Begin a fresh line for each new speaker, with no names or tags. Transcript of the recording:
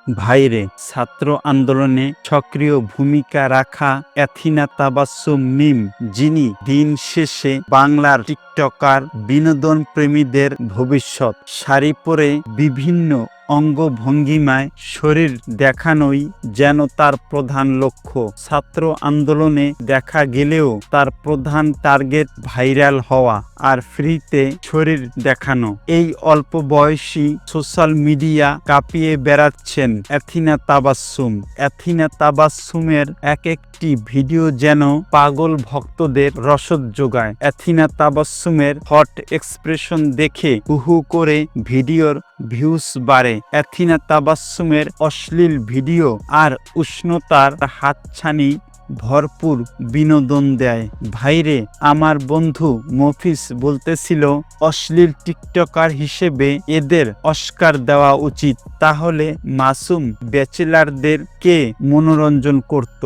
ভাইরে, ছাত্র আন্দোলনে সক্রিয় ভূমিকা রাখা অ্যাথিনা তাবাসসুম মিম, যিনি দিন শেষে বাংলার টিকটকার বিনোদন প্রেমীদের ভবিষ্যৎ। শাড়ি পরে বিভিন্ন অঙ্গভঙ্গিমায় শরীর দেখানোই যেন তার প্রধান লক্ষ্য। ছাত্র আন্দোলনে দেখা গেলেও তার প্রধান টার্গেট ভাইরাল হওয়া আর ফ্রিতে শরীর দেখানো। এই অল্প বয়সী সোশ্যাল মিডিয়া কাঁপিয়ে বেড়াচ্ছেন অ্যাথিনা তাবাসসুম। অ্যাথিনা তাবাসসুমের এক একটি ভিডিও যেন পাগল ভক্তদের রসদ যোগায়। অ্যাথিনা তাবাসসুমের হট এক্সপ্রেশন দেখে হুহু করে ভিডিওর ভিউজ বাড়ে। অ্যাথিনা তাবাসসুমের অশ্লীল ভিডিও আর উষ্ণতার হাতছানি ভরপুর বিনোদন দেয়। ভাইরে, আমার বন্ধু মফিজ বলতেছিল অশ্লীল টিকটকার হিসেবে এদের অস্কার দেওয়া উচিত, তাহলে মাসুম ব্যাচেলারদের কে মনোরঞ্জন করত।